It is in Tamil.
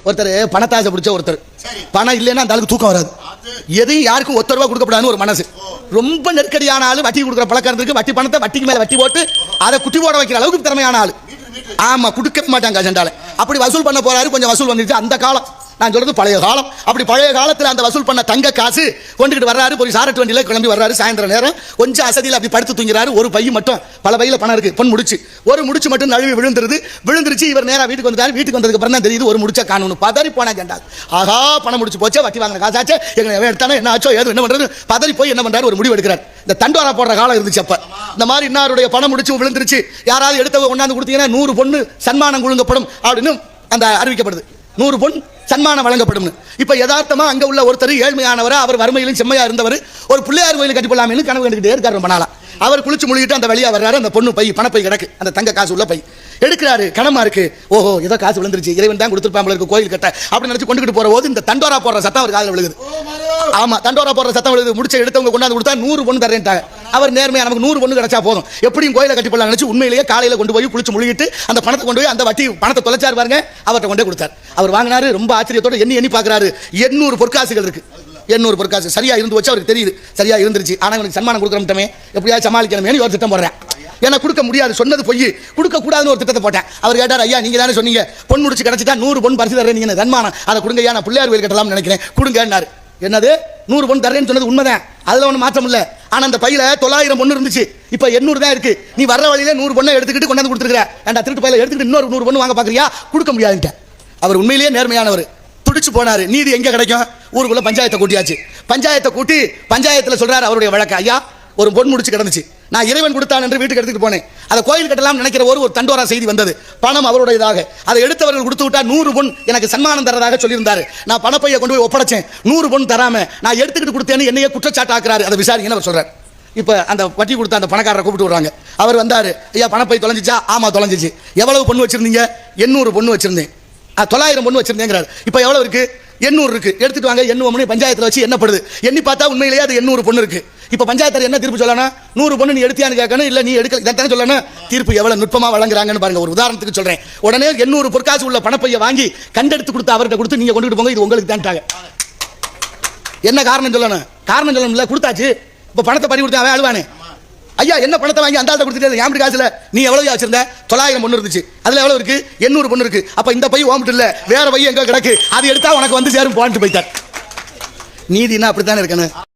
ஒருத்தர் பணத்தாசை பிடிச்ச ஒருத்தர், பணம் இல்லைன்னா அந்த ஆளுக்கு தூக்கம் வராது. எதையும் யாருக்கும் ஒத்த ரூபா கொடுக்கப்படாதுன்னு ஒரு மனசு. ரொம்ப நெருக்கடியான ஆளு, வட்டி கொடுக்குற பழக்கம் இருக்கு. வட்டி பணத்தை வட்டிக்கு மேல வட்டி போட்டு அதை குட்டி போட வைக்கிற அளவுக்கு திறமையான ஆளு. ஆமா, கொடுக்க மாட்டாங்க அஜெண்டால. அப்படி வசூல் பண்ண போறாரு. கொஞ்சம் வசூல் வந்துருச்சு. அந்த காலம் நான் சொல்றது பழைய காலம். அப்படி பழைய காலத்தில் அந்த வசூல் பண்ண தங்க காசு கொண்டுகிட்டு வர்றாரு. ஒரு சாரட்டு வண்டியில கிளம்பி வர்றாரு. சாயந்தரம் நேரம் கொஞ்சம் அசதியில் அப்படி படுத்து தூங்கிறாரு. ஒரு பை மட்டும், பல பையில பணம் இருக்கு, பொன் முடிச்சு, ஒரு முடிச்சு மட்டும் நழுவி விழுந்துருச்சு. இவர் நேரம் வீட்டுக்கு வந்துட்டாரு. வீட்டுக்கு வந்ததுக்கு அப்புறம் தான் தெரியுது ஒரு முடிச்சா காணணும். பதறி போனா ஜெண்டா, ஆகா பணம் முடிச்சு போச்சே, வட்டி வாங்கின காசாச்சே, எங்க எடுத்தானே என்ன ஆச்சோ ஏதோ என்ன பண்றது, பதறி போய் என்ன பண்றாரு, ஒரு முடிவு எடுக்கிறார். இந்த தண்டோரா போடுற காலம் இருந்துச்சு. அப்ப இந்த மாதிரி இன்னாருடைய பணம் முடிச்சு விழுந்துருச்சு, யாராவது எடுத்தவங்க கொண்டாந்து கொடுத்தீங்கன்னா 100 பொண்ணு சன்மானம் கொடுக்கப்படும் அப்படின்னு அந்த அறிவிக்கப்படுது. 100 பொன் சன்மானம் வழங்கப்படும். இப்ப யதார்த்தமா அங்க உள்ள ஒருத்தர் ஏழ்மையானவர், அவர் வறுமையிலும் செம்மையா இருந்தவர், ஒரு பிள்ளையார் கோயில் கட்டி போடலாம்னு கனவு கண்டுகிட்டே இருக்காரு ரொம்ப நாளா. அவர் குளிச்சு முழுகிட்டு அந்த வழியா வர்றாரு. அந்த பொண்ணு பை, பணப்பை கிடக்கு, அந்த தங்க காசு உள்ள பை எடுக்கிறாரு. கனமா இருக்கு. ஓஹோ ஏதோ காசு விழுந்துருச்சு, இறைவன் தான் கொடுத்துருப்பாங்க இருக்கு கோயில் கட்ட அப்படின்னு நினைச்சு கொண்டுகிட்டு போற போது இந்த தண்டோரா போடுற சத்தம் அவர் காதுல விழுகுது. ஆமா, தண்டோரா போடுற சத்தம் விழுகுது. முடிச்ச எடுத்தவங்க கொண்டாந்து கொடுத்தா 100 பொண்ணு தரேன்ட்டாங்க. அவர் நேர்மையா நமக்கு 100 பொண்ணு கிடைச்சா போதும், எப்படியும் கோயிலை கட்டி போடலாம் நினைச்சு உண்மையிலேயே காலையில கொண்டு போய் குளிச்சு முழுகிட்டு அந்த பணத்தை கொண்டு போய் அந்த வட்டி பணத்தை தொலைச்சாரு பாருங்க, அவர்கிட்ட கொண்டே கொடுத்தார். அவர் வாங்கினாரு. ரொம்ப ஆச்சரியத்தோட எண்ணி பாக்குறாரு. 800 பொற்காசுகள் இருக்கு. 800 பொற்காசு சரியா இருந்து வச்சு அவருக்கு தெரியுது, சரியா இருந்துருச்சு. ஆனா எனக்கு சன்மானம் கொடுக்கறோம்ட்டமே, எப்படியா சமாளிக்கணுமே ஒரு திட்டம் போடுறேன். ஏன்னா கொடுக்க முடியாது, சொன்னது பொய், கொடுக்க கூடாதுன்னு ஒரு திட்டத்தை போட்டேன். அவர் கேட்டார், ஐயா நீங்க தானே சொன்னீங்க பொன் முடிச்சு கிடைச்சிட்டா 100 பொன் பரிசு தரேன், நீங்க சன்மானம் அதை கொடுங்க, ஐயா நான் பிள்ளையார் கோயில் கட்டலாம்னு நினைக்கிறேன், கொடுங்கன்னாரு. என்னது 100 பொன் தரேன்னு சொன்னது உண்மைதான், அதுல ஒன்றும் மாற்றம் இல்லை. ஆனா அந்த பையில 900 பொண்ணு இருந்துச்சு, இப்ப 800 தான் இருக்கு. நீ வர்ற வழியில 100 பொண்ணை எடுத்துக்கிட்டு கொண்டாந்து கொடுத்துருக்க, அந்த திருட்டு பையில எடுத்துக்கிட்டு இன்னொரு 100 பொண்ணு வாங்க பாக்குறியா, கொடுக்க முடியாதுன்ட்டு. அவர் உண்மையிலேயே நேர்மையானவர். துடிச்சு போனாரு. நீதி எங்க கிடைக்கும்? ஊருக்குள்ள பஞ்சாயத்தை கூட்டியாச்சு. பஞ்சாயத்தை கூட்டி பஞ்சாயத்துல சொல்றாரு அவருடைய வழக்கு, ஐயா ஒரு பொன் முடிச்சு கிடந்துச்சு, நான் இறைவன் கொடுத்தான் என்று வீட்டுக்கு எடுத்துட்டு போனேன், அதை கோயில் கட்டலாம் நினைக்கிற ஒரு தண்டோரா செய்தி வந்தது, பணம் அவருடையதாக, அதை எடுத்தவர்கள் கொடுத்து விட்டா 100 பொன் எனக்கு சன்மானம் தரதாக சொல்லியிருந்தாரு. நான் பணப்பையை கொண்டு போய் ஒப்படைச்சேன், 100 பொன் தராம நான் எடுத்துக்கிட்டு கொடுத்தேன்னு என்னையே குற்றச்சாட்டாக்குறாரு, அதை விசாரிங்கன்னு அவர் சொல்றாரு. இப்ப அந்த வட்டி கொடுத்த அந்த பணக்காரரை கூப்பிட்டு விடுறாங்க. அவர் வந்தாரு. ஐயா பணப்பை தொலைஞ்சிச்சா? ஆமா தொலைஞ்சிச்சு. எவ்வளவு பொண்ணு வச்சிருந்தீங்க? 800 பொண்ணு வச்சிருந்தேன். 900 பொண்ணு வச்சிருந்தேங்கிறாரு. இப்ப எவ்வளவு இருக்கு? 800 இருக்கு. எடுத்துட்டு வாங்க, எண்ணுவோம்னு பஞ்சாயத்துல வச்சு எண்ணப்படுது. எண்ணி பார்த்தா உண்மையிலேயே அது 800 பொண்ணு இருக்கு. இப்ப பஞ்சாயத்து என்ன தீர்ப்பு சொல்லணும்? 100 பொண்ணு நீ எடுத்தியான்னு கேட்கணும், இல்ல நீ எடுக்கல இதான் சொல்லணும். தீர்ப்பு எவ்வளவு நுட்பமா வழங்குறாங்கன்னு பாருங்க. ஒரு உதாரணத்துக்கு சொல்றேன். உடனே 800 பொற்காசு உள்ள பணப்பையை வாங்கி கண்டெடுத்து கொடுத்து அவர்கிட்ட கொடுத்து நீங்க கொண்டுட்டு போங்க, இது உங்களுக்கு தான்ட்டாங்க. என்ன காரணம் சொல்லணும்? காரணம் சொல்லணும் இல்ல, கொடுத்தாச்சு. இப்ப பணத்தை பறி கொடுத்தா அவன் அழுவானே, ஐயா என்ன பணத்தை வாங்கி அந்த ஆள்கிட்ட கொடுத்துட்டு ஏன் காசுல நீ எவ்வளவு வச்சிருந்த? 900 பொண்ணு இருந்துச்சு, அதுல எவ்வளவு இருக்கு? 800 பொண்ணு இருக்கு. அப்ப இந்த பை ஓம்பிட்டு இல்ல, வேற பை எங்க கிடக்கு, அது எடுத்தா உனக்கு வந்து சேரும் போன்ட்டு போயிட்டார். நீதினா அப்படித்தானே இருக்கணும்.